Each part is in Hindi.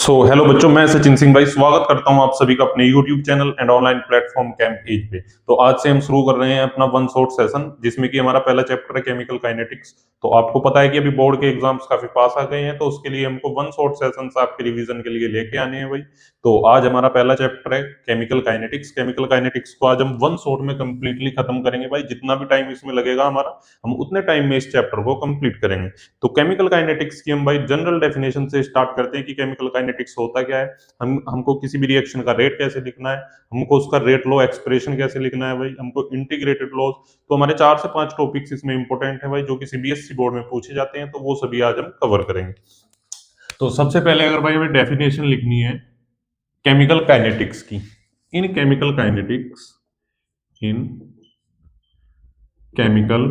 हेलो बच्चों, मैं सचिन सिंह भाई स्वागत करता हूं आप सभी का अपने YouTube channel and online platform camp age पे। तो आज से हम शुरू कर रहे हैं अपना वन शॉट सेशन, जिसमें कि हमारा पहला चैप्टर है केमिकल काइनेटिक्स। तो आपको पता है कि अभी बोर्ड के एग्जाम्स काफी पास आ गए हैं, तो उसके लिए हमको वन शॉट सेशंस आपके रिवीजन के लिए लेके आने हैं भाई। तो आज हमारा पहला चैप्टर है केमिकल काइनेटिक्स। केमिकल काइनेटिक्स को आज हम वन शॉट में कंप्लीटली खत्म करेंगे भाई। जितना भी टाइम इसमें लगेगा हमारा, हम उतने टाइम में इस चैप्टर को कंप्लीट करेंगे। तो केमिकल काइनेटिक्स की हम भाई जनरल डेफिनेशन से स्टार्ट करते हैं कि केमिकल काइनेटिक्स होता क्या है। हमको किसी भी रिएक्शन का रेट कैसे लिखना है, हमको उसका रेट लॉ एक्सप्रेशन कैसे लिखना है भाई, हमको इंटीग्रेटेड लॉज। तो हमारे 4 से 5 टॉपिक्स इसमें इंपॉर्टेंट है भाई, जो कि सीबीएसई बोर्ड में पूछे जाते हैं, तो वो सभी आज हम कवर करेंगे। तो सबसे पहले अगर भाई हमें डेफिनेशन लिखनी है केमिकल काइनेटिक्स की, in chemical kinetics, in chemical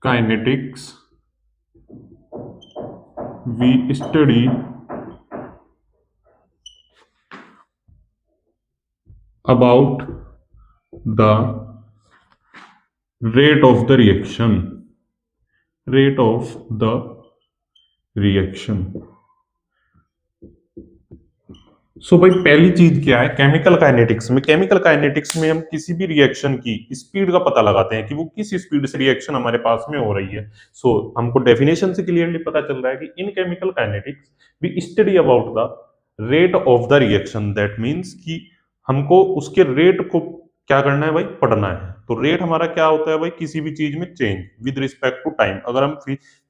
kinetics we study about the rate of the reaction. So भाई पहली चीज क्या है केमिकल काइनेटिक्स में। केमिकल काइनेटिक्स में हम किसी भी रिएक्शन की स्पीड का पता लगाते हैं कि वो किस स्पीड से रिएक्शन हमारे पास में हो रही है। हमको डेफिनेशन से क्लियरली पता चल रहा है कि in chemical kinetics we study about the rate of the reaction. That means कि हमको उसके रेट को क्या करना है भाई, पढ़ना है। तो रेट हमारा क्या होता है भाई, किसी भी चीज में change with respect to time. अगर हम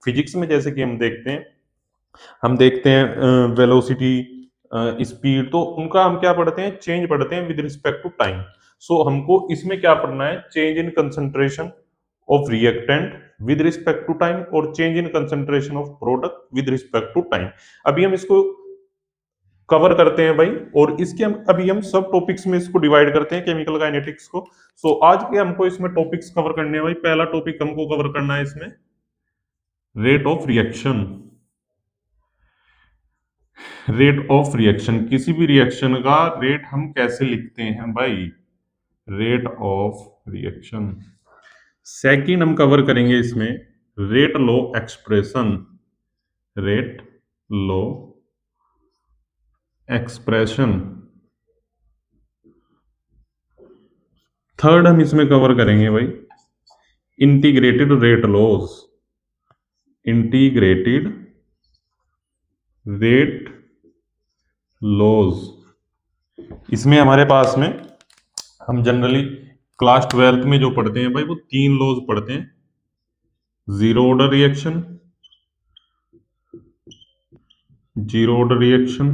फिजिक्स में जैसे कि हम देखते हैं वेलोसिटी, स्पीड, तो उनका हम क्या पढ़ते हैं, चेंज पढ़ते हैं विद रिस्पेक्ट टू टाइम। हमको इसमें क्या पढ़ना है, change in concentration of reactant with respect to time और change in concentration of product with respect to time. अभी हम इसको कवर करते हैं भाई, और इसके अभी हम सब टॉपिक्स में इसको डिवाइड करते हैं केमिकल काइनेटिक्स को। आज के हमको इसमें टॉपिक्स कवर करने हैं भाई। पहला टॉपिक हमको कवर करना है इसमें rate of reaction. Rate of reaction, किसी भी रिएक्शन का रेट हम कैसे लिखते हैं भाई, रेट ऑफ रिएक्शन। सेकंड हम कवर करेंगे इसमें rate law expression, rate law expression. Third हम इसमें कवर करेंगे भाई integrated rate laws, integrated rate laws. इसमें हमारे पास में हम जनरली क्लास 12th में जो पढ़ते हैं भाई, वो 3 लॉज पढ़ते हैं। Zero order reaction, zero order reaction,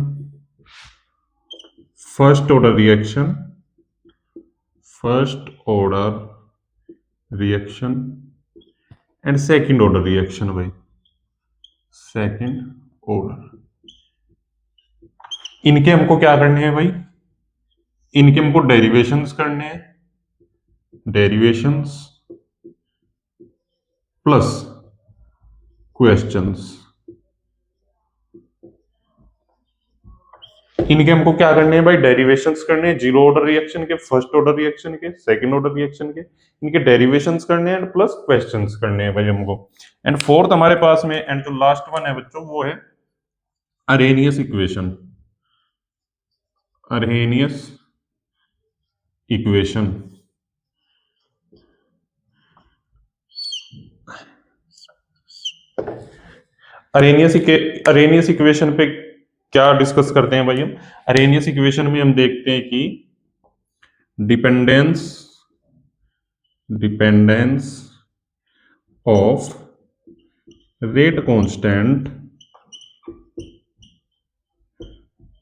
first order reaction, first order reaction and second order reaction भाई, सेकंड ऑर्डर। इनके हमको क्या करने हैं भाई, इनके हमको डेरिवेशंस करने हैं, डेरिवेशंस प्लस क्वेश्चंस। इनके हमको क्या करने हैं भाई, डेरिवेशंस करने हैं, जीरो ऑर्डर रिएक्शन के, फर्स्ट ऑर्डर रिएक्शन के, सेकंड ऑर्डर रिएक्शन के। इनके डेरिवेशंस करने हैं प्लस क्वेश्चंस करने हैं भाई हमको। एंड फोर्थ हमारे पास में एंड जो लास्ट वन है बच्चों, वो है Arrhenius equation, Arrhenius equation. Arrhenius equation पे क्या डिस्कस करते हैं भाई हम। अरेनियस इक्वेशन में हम देखते हैं कि dependence, dependence of rate constant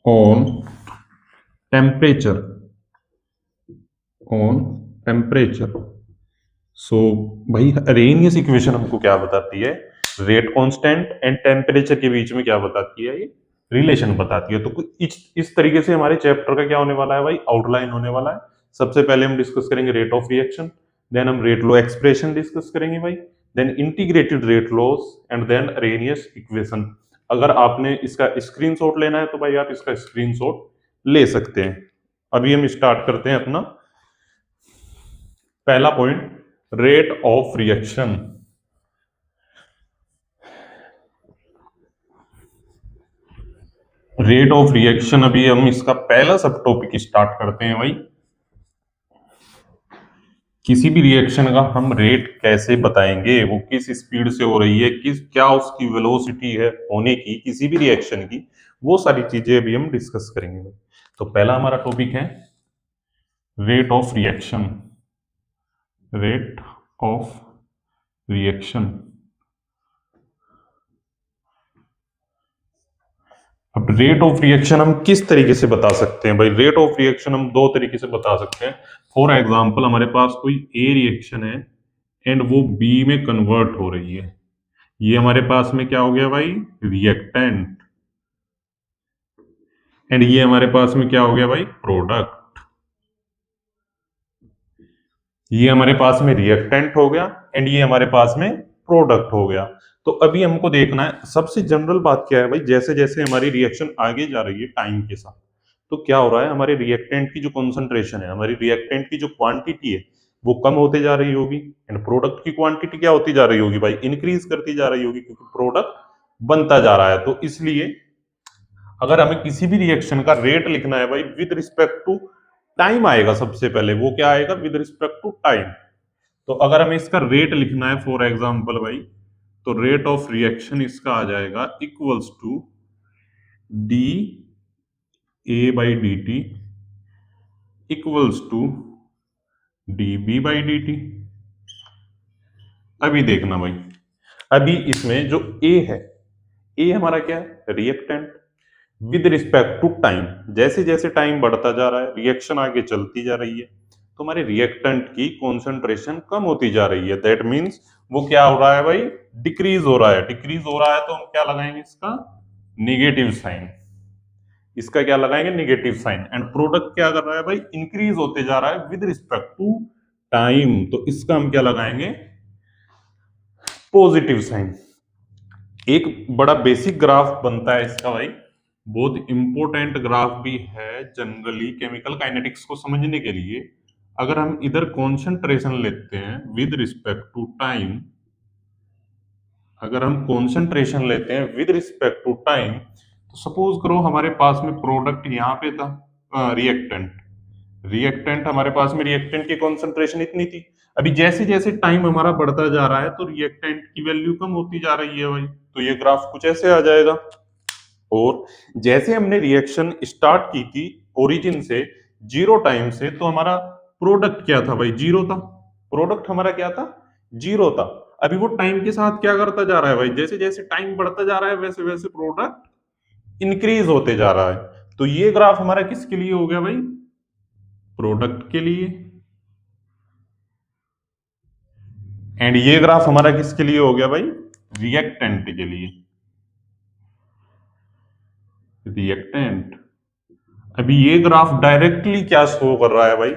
on temperature, on temperature. भाई अरेनियस इक्वेशन हमको क्या बताती है, रेट कांस्टेंट एंड टेम्परेचर के बीच में क्या बताती है, ये रिलेशन बताती है। तो इस तरीके से हमारे चैप्टर का क्या होने वाला है भाई, आउटलाइन होने वाला है। सबसे पहले हम डिस्कस करेंगे रेट ऑफ रिएक्शन, देन हम रेट लॉ एक्सप्रेशन डिस्कस करेंगे भाई, then integrated rate laws and then Arrhenius equation. अगर आपने इसका स्क्रीनशॉट लेना है तो भाई आप इसका स्क्रीनशॉट ले सकते हैं। अभी हम स्टार्ट करते हैं अपना पहला point, rate of reaction. Rate of reaction, अभी हम इसका पहला सब टॉपिक स्टार्ट करते हैं भाई। किसी भी रिएक्शन का हम रेट कैसे बताएंगे, वो किस स्पीड से हो रही है, किस क्या उसकी वेलोसिटी है होने की किसी भी रिएक्शन की, वो सारी चीजें अभी हम डिस्कस करेंगे भाई। तो पहला हमारा टॉपिक है rate of reaction. Rate of reaction. अब रेट ऑफ रिएक्शन हम किस तरीके से बता सकते हैं भाई? रेट ऑफ रिएक्शन हम दो तरीके से बता सकते हैं। फॉर एग्जांपल, हमारे पास कोई ए रिएक्शन है एंड वो बी में कन्वर्ट हो रही है। ये हमारे पास में क्या हो गया भाई? रिएक्टेंट। एंड ये हमारे पास में क्या हो गया भाई? प्रोडक्ट। ये हमारे पास में रिएक्टेंट हो गया एंड ये हमारे पास में प्रोडक्ट हो गया। तो अभी हमको देखना है, सबसे जनरल बात क्या है भाई, जैसे जैसे हमारी रिएक्शन आगे जा रही है टाइम के साथ, तो क्या हो रहा है, हमारे रिएक्टेंट की जो कॉन्सेंट्रेशन है, हमारी रिएक्टेंट की जो क्वांटिटी है, वो कम होते जा रही होगी एंड प्रोडक्ट की क्वांटिटी क्या होती जा रही होगी भाई? इंक्रीज करती जा रही होगी, क्योंकि प्रोडक्ट बनता जा रहा है। तो इसलिए अगर हमें किसी भी रिएक्शन का रेट लिखना है भाई, विद रिस्पेक्ट टू टाइम आएगा सबसे पहले। वो क्या आएगा? With respect to time. तो अगर हमें इसका रेट लिखना है फॉर एग्जांपल भाई, तो रेट ऑफ रिएक्शन इसका आ जाएगा equals to D A by D T equals to D B by D T. अभी देखना भाई, अभी इसमें जो ए है, ए हमारा क्या है? Reactant. With respect to time, जैसे जैसे टाइम बढ़ता जा रहा है, रिएक्शन आगे चलती जा रही है, तो हमारे रिएक्टेंट की कॉन्सेंट्रेशन कम होती जा रही है। दैट मीन्स वो क्या हो रहा है भाई? डिक्रीज हो रहा है। डिक्रीज हो रहा है तो हम क्या लगाएंगे? इसका निगेटिव साइन। इसका क्या लगाएंगे? Negative sign. एंड प्रोडक्ट क्या कर रहा है भाई? इंक्रीज होते जा रहा है विद रिस्पेक्ट टू टाइम, तो इसका हम क्या लगाएंगे? Positive sign. एक बड़ा बेसिक ग्राफ बनता है इसका भाई, बहुत इंपॉर्टेंट ग्राफ भी है जनरली केमिकल काइनेटिक्स को समझने के लिए। अगर हम इधर कॉन्सेंट्रेशन लेते हैं विद रिस्पेक्ट टू टाइम, अगर हम कॉन्सेंट्रेशन लेते हैं विद रिस्पेक्ट टू टाइम, तो सपोज करो हमारे पास में प्रोडक्ट यहाँ पे था, रिएक्टेंट। रिएक्टेंट हमारे पास में, रिएक्टेंट की कॉन्सेंट्रेशन इतनी थी। अभी जैसे जैसे टाइम हमारा बढ़ता जा रहा है तो रिएक्टेंट की वैल्यू कम होती जा रही है भाई। तो ये ग्राफ कुछ ऐसे आ जाएगा। और जैसे हमने रिएक्शन स्टार्ट की थी ओरिजिन से, जीरो टाइम से, तो हमारा प्रोडक्ट क्या था भाई? जीरो था। प्रोडक्ट हमारा क्या था? जीरो था। अभी वो टाइम के साथ क्या करता जा रहा है भाई? जैसे जैसे टाइम बढ़ता जा रहा है वैसे वैसे प्रोडक्ट इंक्रीज होते जा रहा है। तो ये ग्राफ हमारा किसके लिए हो गया भाई? प्रोडक्ट के लिए। एंड ये ग्राफ हमारा किसके लिए हो गया भाई? रिएक्टेंट के लिए। रिएक्टेंट। अभी ये ग्राफ डायरेक्टली क्या शो कर रहा है भाई,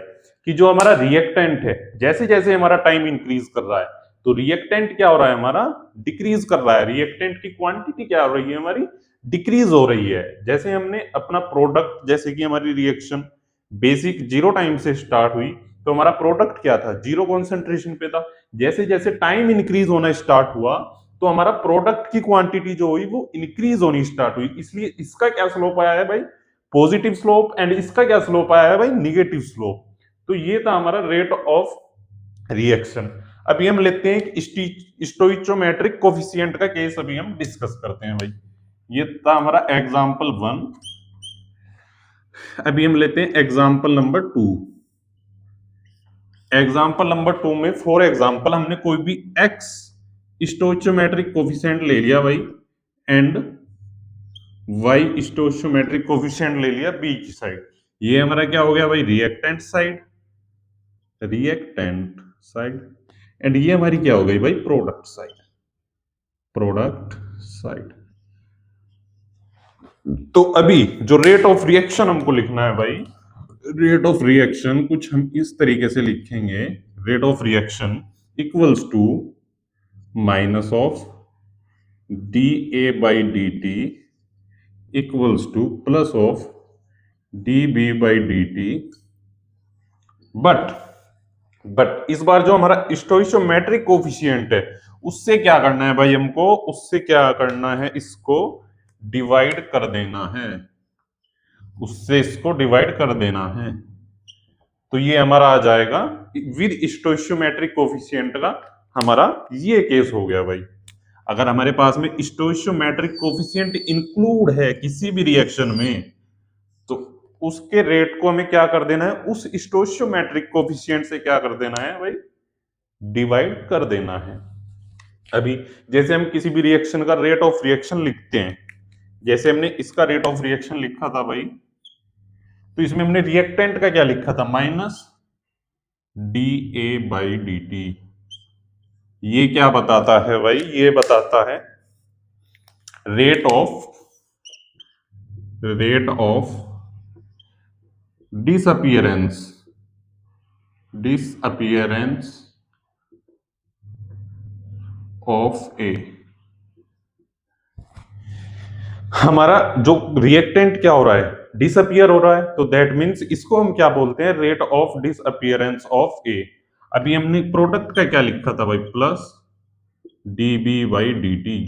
कि जो हमारा रिएक्टेंट है, जैसे जैसे हमारा टाइम इंक्रीज कर रहा है, तो रिएक्टेंट क्या हो रहा है? हमारा डिक्रीज कर रहा है। रिएक्टेंट की क्वांटिटी क्या हो रही है? हमारी डिक्रीज हो रही है। जैसे हमने अपना प्रोडक्ट, जैसे कि हमारी रिएक्शन बेसिक जीरो टाइम से स्टार्ट हुई, तो हमारा प्रोडक्ट क्या था? जीरो कॉन्सेंट्रेशन पे था। जैसे जैसे टाइम इंक्रीज होना स्टार्ट हुआ, तो हमारा प्रोडक्ट की क्वांटिटी जो हुई वो इंक्रीज होनी स्टार्ट हुई। इसलिए इसका क्या स्लोप आया है भाई? Positive slope. एंड इसका क्या स्लोप आया है भाई? Negative slope. तो ये था हमारा रेट ऑफ रिएक्शन। अभी हम लेते हैं स्टोइचोमेट्रिक कोफिशिएंट का केस, अभी हम डिस्कस करते हैं भाई। ये था हमारा एग्जांपल 1। अभी हम लेते हैं एग्जांपल नंबर 2। एग्जांपल नंबर 2 में फॉर एग्जांपल हमने कोई भी एक्स स्टोइचोमेट्रिक कोफिशिएंट ले लिया भाई, एंड y स्टोइचोमेट्रिक कोफिशिएंट ले लिया बी की साइड। ये हमारा क्या हो गया भाई? Reactant side. Reactant side. And ये हमारी क्या हो गई भाई? Product side. Product side. तो अभी जो रेट ऑफ रिएक्शन हमको लिखना है भाई, रेट ऑफ रिएक्शन कुछ हम इस तरीके से लिखेंगे, rate of reaction equals to minus of D A by D T equals to plus of D B by D T. But इस बार जो हमारा स्टोइचोमेट्रिक कोफिशिएंट है, उससे क्या करना है भाई हमको? उससे क्या करना है? इसको डिवाइड कर देना है, उससे इसको डिवाइड कर देना है। तो ये हमारा आ जाएगा विद स्टोइशियोमेट्रिक कोफिशिएंट का, हमारा ये केस हो गया भाई। अगर हमारे पास में स्टोइशियोमेट्रिक कोफिशिएंट इंक्लूड है किसी भी रिएक्शन में, तो उसके रेट को हमें क्या कर देना है, उस स्टोइशियोमेट्रिक कोफिशिएंट से क्या कर देना है भाई, डिवाइड कर देना है। अभी जैसे हम किसी भी रिएक्शन का रेट ऑफ रिएक्शन लिखते हैं, जैसे हमने इसका रेट ऑफ रिएक्शन लिखा था भाई, तो इसमें हमने रिएक्टेंट का क्या लिखा था, minus D A by D T. ये क्या बताता है भाई, ये बताता है रेट ऑफ डिसअपियरेंस ऑफ ए। हमारा जो रिएक्टेंट क्या हो रहा है, डिसअपियर हो रहा है, तो दैट मीन्स इसको हम क्या बोलते हैं, rate of disappearance of A. अभी हमने प्रोडक्ट का क्या लिखा था भाई, plus D B by D T,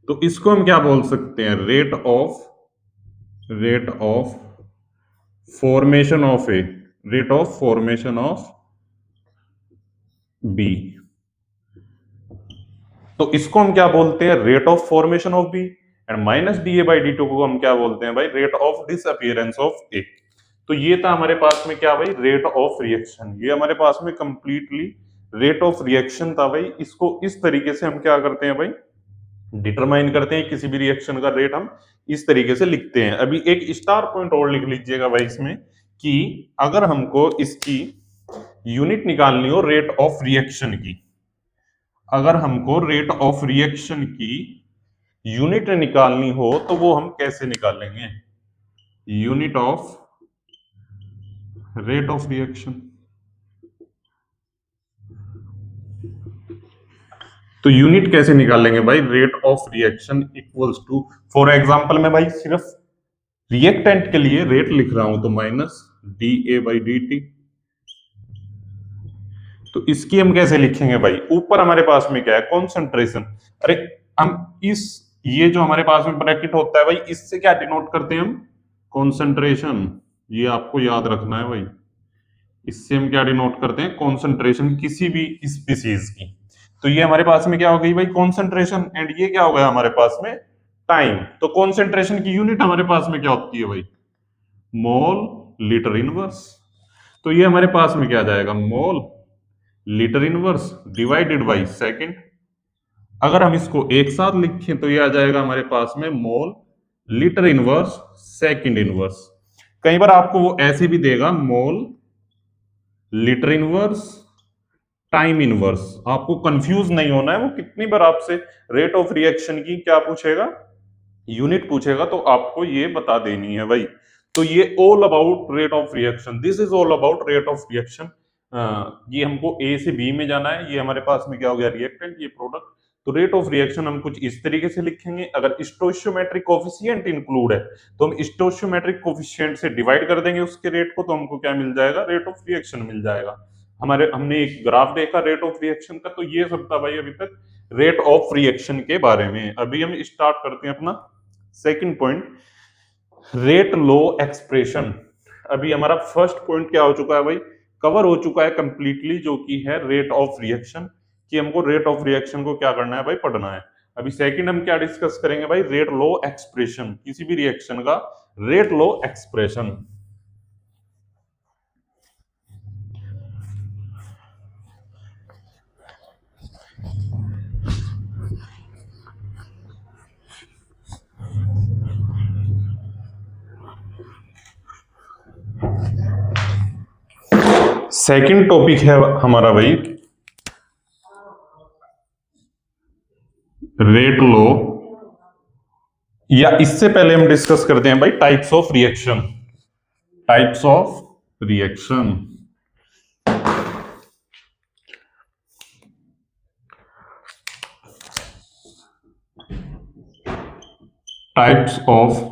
तो इसको हम क्या बोल सकते हैं, rate of formation of A, rate of formation of B. तो इसको हम क्या बोलते हैं, rate of formation of B, and minus D A by D two को हम क्या बोलते हैं भाई, rate of disappearance of A. तो ये था हमारे पास में क्या भाई, रेट ऑफ रिएक्शन। ये हमारे पास में कंप्लीटली रेट ऑफ रिएक्शन था भाई। इसको इस तरीके से हम क्या करते हैं भाई, डिटरमाइन करते हैं। किसी भी रिएक्शन का रेट हम इस तरीके से लिखते हैं। अभी एक स्टार पॉइंट और लिख लीजिएगा भाई इसमें, कि अगर हमको इसकी यूनिट निकालनी हो रेट ऑफ रिएक्शन की, अगर हमको रेट ऑफ रिएक्शन की यूनिट निकालनी हो तो वो हम कैसे निकालेंगे, unit of rate of reaction. तो यूनिट कैसे निकालेंगे भाई, rate of reaction equals to, for example मैं भाई सिर्फ रिएक्टेंट के लिए रेट लिख रहा हूं, तो minus D A by D T. तो इसकी हम कैसे लिखेंगे भाई, ऊपर हमारे पास में क्या है, कॉन्सेंट्रेशन। अरे हम इस, ये जो हमारे पास में ब्रैकेट होता है भाई, इससे क्या डिनोट करते हैं हम, कॉन्सेंट्रेशन। ये आपको याद रखना है भाई, इससे हम क्या डिनोट करते हैं, कॉन्सेंट्रेशन किसी भी स्पीसीज की। तो ये हमारे पास में क्या हो गई भाई, कॉन्सेंट्रेशन, एंड ये क्या हो गया हमारे पास में, टाइम। तो कॉन्सेंट्रेशन की यूनिट हमारे पास में क्या होती है भाई, मोल लीटर इनवर्स। तो ये हमारे पास में क्या आ जाएगा, mole litre inverse divided by second. अगर हम इसको एक साथ लिखें तो ये आ जाएगा हमारे पास में mole litre inverse second inverse. कई बार आपको वो ऐसे भी देगा, mole litre inverse time inverse. आपको कंफ्यूज नहीं होना है, वो कितनी बार आपसे रेट ऑफ रिएक्शन की क्या पूछेगा, यूनिट पूछेगा, तो आपको ये बता देनी है भाई। तो ये all about rate of reaction, this is all about rate of reaction. ये हमको ए से बी में जाना है। ये हमारे पास में क्या हो गया, रिएक्टेंट, ये प्रोडक्ट। तो रेट ऑफ रिएक्शन हम कुछ इस तरीके से लिखेंगे। अगर स्टोइशियोमेट्रिक कोफिशिएंट इंक्लूड है तो हम स्टोइशियोमेट्रिक कोफिशिएंट से डिवाइड कर देंगे उसके रेट को, तो हमको क्या मिल जाएगा, रेट ऑफ रिएक्शन मिल जाएगा। हमने एक ग्राफ देखा रेट ऑफ रिएक्शन का। तो ये सब था भाई अभी तक रेट ऑफ रिएक्शन के बारे में। अभी हम स्टार्ट करते हैं अपना सेकंड पॉइंट, रेट लो एक्सप्रेशन। अभी हमारा फर्स्ट पॉइंट क्या हो चुका है भाई, कवर हो चुका है कंप्लीटली, जो कि है रेट ऑफ रिएक्शन, कि हमको रेट ऑफ रिएक्शन को क्या करना है भाई, पढ़ना है। अभी सेकंड हम क्या डिस्कस करेंगे भाई, रेट लो एक्सप्रेशन, किसी भी रिएक्शन का रेट लो एक्सप्रेशन। सेकंड टॉपिक है हमारा भाई रेट लो, या इससे पहले हम डिस्कस करते हैं भाई types of reaction. Types of reaction, types of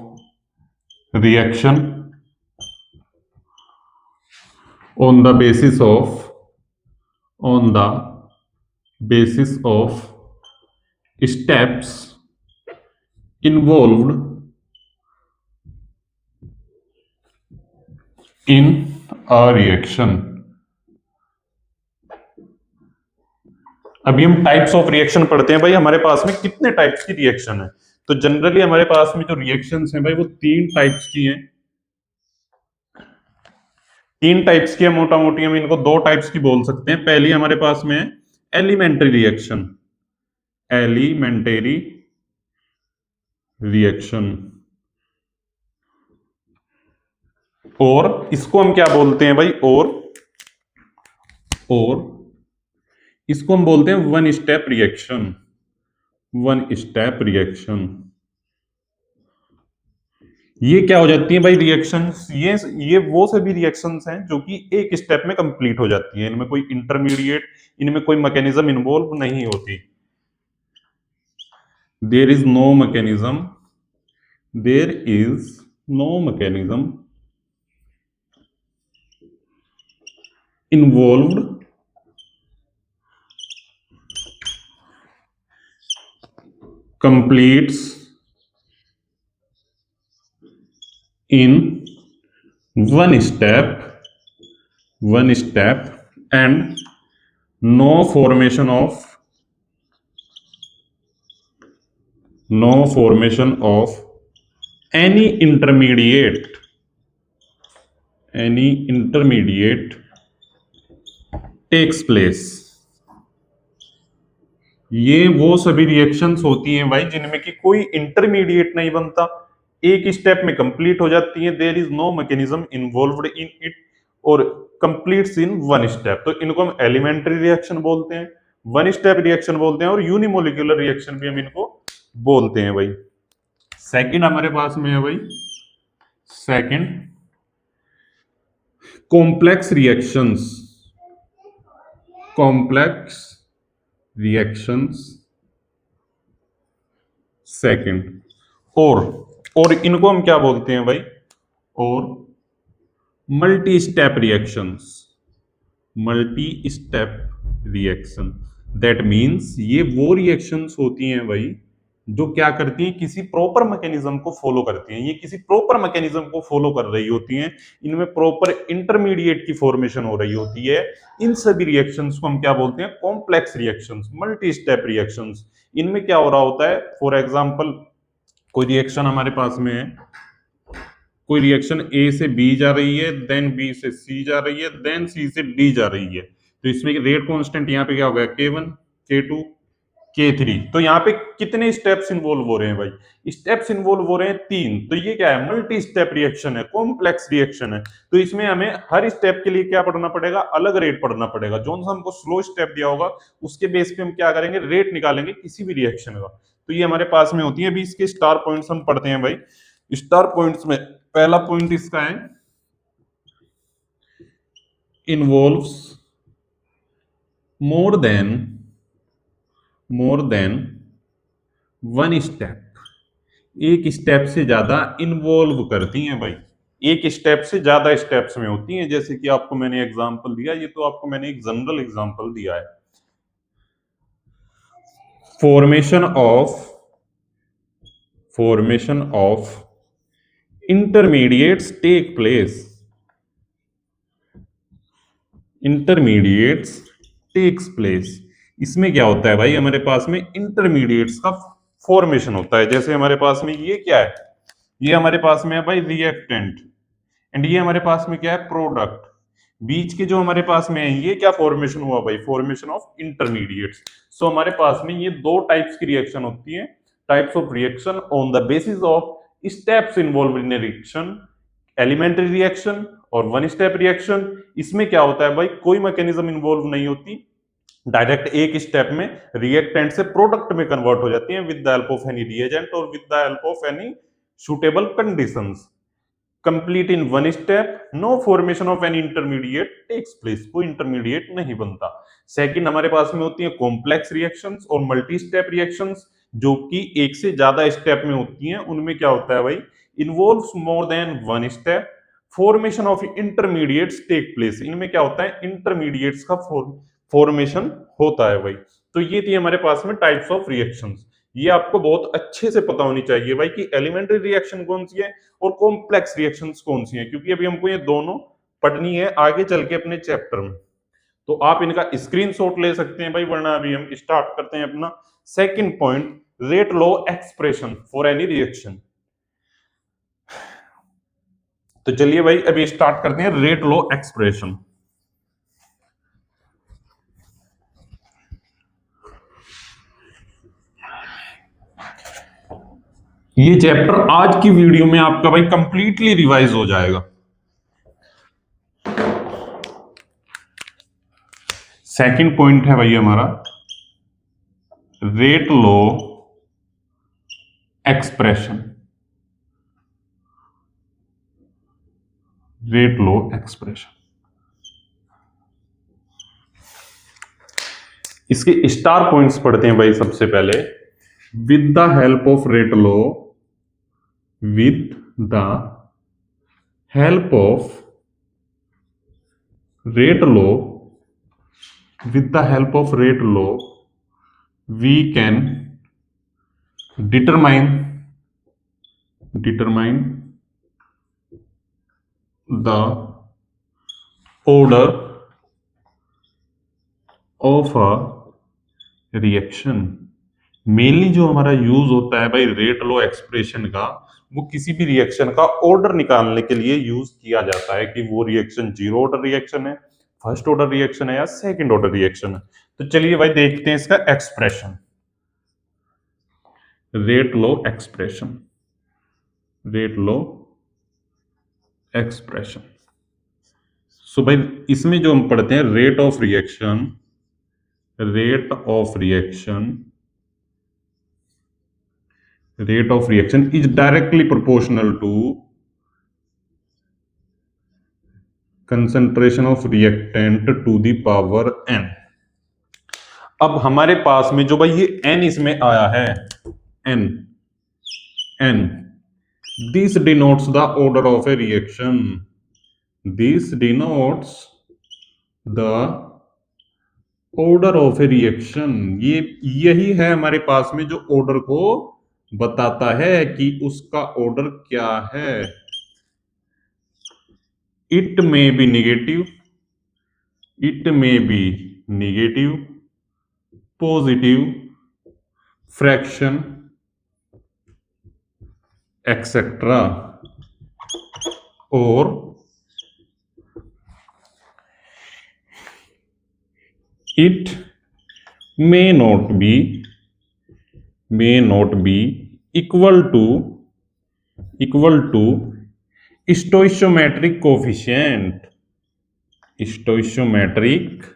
reaction on the basis of steps involved in a reaction. अभी हम टाइप्स ऑफ रिएक्शन पढ़ते हैं भाई, हमारे पास में कितने टाइप्स की रिएक्शन है। तो जनरली हमारे पास में जो रिएक्शंस हैं भाई वो तीन टाइप्स की हैं। तीन टाइप्स की है, मोटा मोटी हम इनको दो टाइप्स की बोल सकते हैं। पहली हमारे पास में है एलिमेंट्री रिएक्शन। एलिमेंटरी रिएक्शन, और इसको हम क्या बोलते हैं भाई, और इसको हम बोलते हैं one step reaction. One step reaction, ये क्या हो जाती है भाई रिएक्शंस, ये वो सभी रिएक्शंस हैं जो कि एक स्टेप में कंप्लीट हो जाती हैं। इनमें कोई इंटरमीडिएट, इनमें कोई मैकेनिज्म इन्वॉल्व नहीं होती। There is no mechanism, there is no mechanism involved completes in one step and no formation of any intermediate takes place। ये वो सभी रिएक्शंस होती हैं भाई जिनमें कि कोई इंटरमीडिएट नहीं बनता, एक स्टेप में कंप्लीट हो जाती है। There is no mechanism involved in it और कंप्लीट्स इन वन स्टेप। तो इनको हम एलिमेंट्री रिएक्शन बोलते हैं, वन स्टेप रिएक्शन बोलते हैं, और यूनिमोलिकुलर रिएक्शन भी हम इनको बोलते हैं भाई। सेकंड हमारे पास में है भाई, second complex reactions. Complex reactions second, और इनको हम क्या बोलते हैं भाई, और multi step reactions. Multi step reaction, that means ये वो रिएक्शंस होती हैं भाई जो क्या करती हैं, किसी प्रॉपर मैकेनिज्म को फॉलो करती हैं। ये किसी प्रॉपर मैकेनिज्म को फॉलो कर रही होती हैं, इनमें प्रॉपर इंटरमीडिएट की फॉर्मेशन हो रही होती है। इन सभी रिएक्शंस को हम क्या बोलते हैं, complex reactions, multi step reactions. इनमें क्या हो रहा होता है, फॉर एग्जांपल कोई रिएक्शन हमारे पास में है, कोई रिएक्शन ए से बी जा रही है, देन बी से सी जा रही है, देन सी से डी जा रही है। तो इसमें रेट कांस्टेंट यहाँ पे क्या हो गया, K1, K2, K3। तो यहाँ पे कितने स्टेप्स इन्वॉल्व हो रहे हैं भाई, स्टेप्स इन्वॉल्व हो रहे हैं तीन। तो ये क्या है, मल्टी स्टेप रिएक्शन है, कॉम्प्लेक्स रिएक्शन है। तो इसमें हमें हर स्टेप के लिए क्या पढ़ना पड़ेगा, अलग रेट पढ़ना पड़ेगा। जो हमको स्लो स्टेप दिया होगा उसके बेस पे हम क्या करेंगे, रेट निकालेंगे किसी भी रिएक्शन का। तो ये हमारे पास में होती है। अभी इसके स्टार पॉइंट्स हम पढ़ते हैं भाई। स्टार पॉइंट्स में पहला पॉइंट इसका है, involves more than one step. एक स्टेप से ज्यादा इन्वॉल्व करती हैं भाई, एक स्टेप से ज्यादा स्टेप्स में होती हैं। जैसे कि आपको मैंने एग्जांपल दिया, ये तो आपको मैंने एक जनरल एग्जांपल दिया है। Formation of intermediates take place. Intermediates takes place, इसमें क्या होता है भाई, हमारे पास में इंटरमीडिएट्स का फॉर्मेशन होता है। जैसे हमारे पास में ये क्या है, ये हमारे पास में है भाई रिएक्टेंट, एंड ये हमारे पास में क्या है, प्रोडक्ट। बीच के जो हमारे पास में है, ये क्या फॉर्मेशन हुआ भाई, फॉर्मेशन ऑफ इंटरमीडिएट्स। सो हमारे पास में ये दो टाइप्स की रिएक्शन होती है, types of reaction on the basis of steps involve in reaction, elementary reaction और वन स्टेप रिएक्शन। इसमें क्या होता है भाई, कोई मैकेनिज्म इन्वॉल्व नहीं होती, डायरेक्ट एक स्टेप में रिएक्टेंट से प्रोडक्ट में कन्वर्ट हो जाती है with the help of any reagent और with the help of any suitable conditions. Complete in one step, no formation of any intermediate takes place, कोई इंटरमीडिएट नहीं बनता। सेकंड हमारे पास में होती है कॉम्प्लेक्स रिएक्शंस और मल्टी स्टेप रिएक्शंस, जो कि एक से ज्यादा स्टेप में होती हैं। उनमें क्या होता है भाई, involves more than one step, formation of intermediates take place. इनमें क्या होता है, इंटरमीडिएट्स का फॉर्मेशन होता है भाई। तो ये थी हमारे पास में टाइप्स ऑफ रिएक्शंस। ये आपको बहुत अच्छे से पता होनी चाहिए भाई कि एलिमेंट्री रिएक्शन कौन सी है और कॉम्प्लेक्स रिएक्शंस कौन सी है, क्योंकि अभी हमको ये दोनों पढ़नी है आगे चल के अपने चैप्टर में। तो आप इनका स्क्रीनशॉट ले सकते हैं भाई, वरना अभी हम स्टार्ट करते हैं अपना second point, rate law expression for any reaction. तो चलिए भाई अभी स्टार्ट करते हैं रेट लॉ एक्सप्रेशन। ये चैप्टर आज की वीडियो में आपका भाई कंप्लीटली रिवाइज हो जाएगा। सेकंड पॉइंट है भाई हमारा rate law expression. Rate law expression, इसके स्टार पॉइंट्स पढ़ते हैं भाई सबसे पहले। With the help of rate law, with the help of rate law, with the help of rate law we can determine the order of a reaction। Mainly जो हमारा यूज होता है भाई रेट लॉ एक्सप्रेशन का, वो किसी भी रिएक्शन का ऑर्डर निकालने के लिए यूज किया जाता है कि वो रिएक्शन जीरो ऑर्डर रिएक्शन है, फर्स्ट ऑर्डर रिएक्शन है या सेकंड ऑर्डर रिएक्शन है। तो चलिए भाई देखते हैं इसका expression, rate law expression. Rate law expression, so भाई इसमें जो हम पढ़ते हैं rate of reaction, rate of reaction, rate of reaction is directly proportional to concentration of reactant to the power n। अब हमारे पास में जो भाई ये n इसमें आया है, n this denotes the order of A reaction, this denotes the order of A reaction. ये यही है हमारे पास में जो ऑर्डर को बताता है कि उसका ऑर्डर क्या है। It may be negative, it may be negative, positive, fraction, etc. or it may not be equal to स्टोइशियोमेट्रिक coefficient, स्टोइशियोमेट्रिक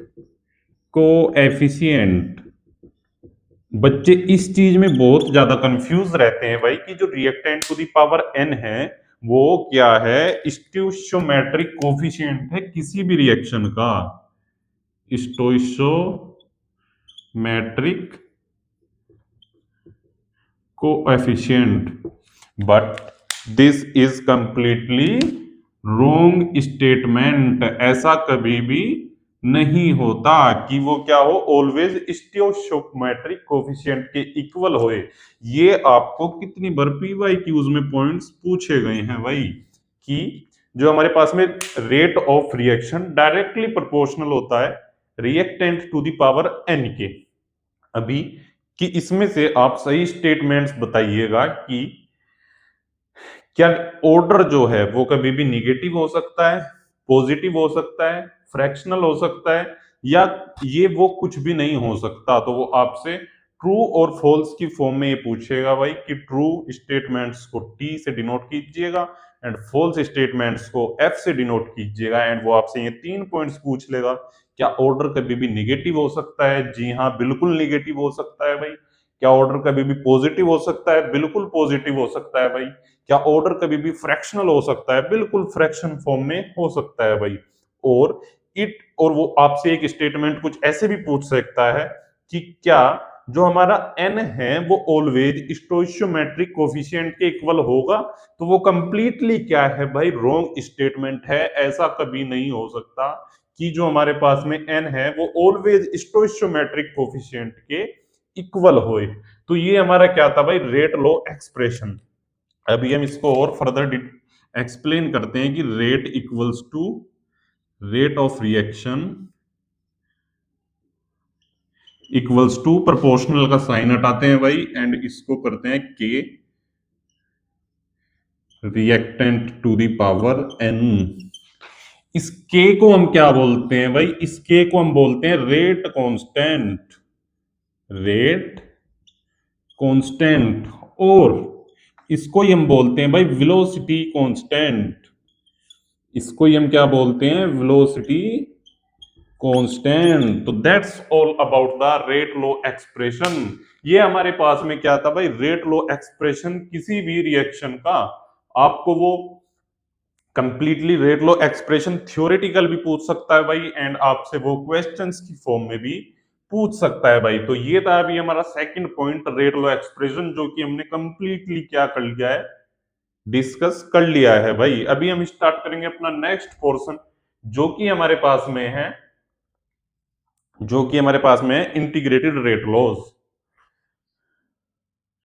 coefficient. बच्चे इस चीज में बहुत ज्यादा कंफ्यूज रहते हैं भाई कि जो reactant to the power n है वो क्या है, स्टोइशियोमेट्रिक कोफिशिएंट है किसी भी रिएक्शन का, stoichiometric coefficient. But this is completely wrong statement. ऐसा कभी भी नहीं होता कि वो क्या हो, ऑलवेज स्टोइशियोमेट्रिक कोफिशिएंट के इक्वल होए। ये आपको कितनी बार पीवाई क्यूज में पॉइंट्स पूछे गए हैं भाई कि जो हमारे पास में rate of reaction directly proportional होता है reactant to the power n के। अभी कि इसमें से आप सही स्टेटमेंट्स बताइएगा कि क्या ऑर्डर जो है वो कभी भी निगेटिव हो सकता है, पॉजिटिव हो सकता है, फ्रैक्शनल हो सकता है, या ये वो कुछ भी नहीं हो सकता। तो वो आपसे ट्रू और फॉल्स की फॉर्म में ये पूछेगा भाई कि ट्रू स्टेटमेंट्स को T से डिनोट कीजिएगा एंड फॉल्स स्टेटमेंट्स को F से डिनोट कीजिएगा। एंड वो आपसे ये 3 पॉइंट्स पूछ लेगा। क्या ऑर्डर कभी भी निगेटिव हो सकता है? जी हाँ, बिल्कुल निगेटिव हो सकता है भाई। क्या ऑर्डर कभी भी पॉजिटिव हो सकता है? बिल्कुल पॉजिटिव हो सकता है भाई। क्या ऑर्डर कभी भी फ्रैक्शनल हो सकता है? बिल्कुल फ्रैक्शन फॉर्म में हो सकता है भाई। और वो आपसे एक स्टेटमेंट कुछ ऐसे भी पूछ सकता है कि क्या जो हमारा n है वो ऑलवेज स्टोइशियोमेट्रिक कोफिशिएंट के इक्वल होगा? तो वो कंप्लीटली क्या है भाई, रॉन्ग स्टेटमेंट है। ऐसा कभी नहीं हो सकता कि जो हमारे पास में n है वो ऑलवेज स्टोइशियोमेट्रिक कोफिशिएंट के इक्वल होए। तो ये हमारा क्या था भाई, रेट लॉ एक्सप्रेशन। अभी हम इसको और फर्दर एक्सप्लेन करते हैं कि rate equals to rate of reaction equals to proportional का साइन हटाते हैं भाई, एंड इसको करते हैं के reactant to the power N. इस के को हम क्या बोलते हैं भाई, इस के को हम बोलते हैं रेट कांस्टेंट, रेट कांस्टेंट। और इसको ही हम बोलते हैं भाई वेलोसिटी कांस्टेंट, इसको ही हम क्या बोलते हैं, वेलोसिटी कांस्टेंट। तो that's all about the rate law expression. ये हमारे पास में क्या था भाई, रेट लॉ एक्सप्रेशन। किसी भी रिएक्शन का आपको वो completely rate law expression theoretical भी पूछ सकता है भाई, एंड आपसे वो क्वेश्चंस की फॉर्म में भी पूछ सकता है भाई। तो ये था अभी हमारा second point, rate law expression, जो कि हमने कंप्लीटली क्या कर लिया है, डिस्कस कर लिया है भाई। अभी हम स्टार्ट करेंगे अपना नेक्स्ट पोर्शन, जो कि हमारे पास में है, जो कि हमारे पास में है इंटीग्रेटेड रेट लॉज।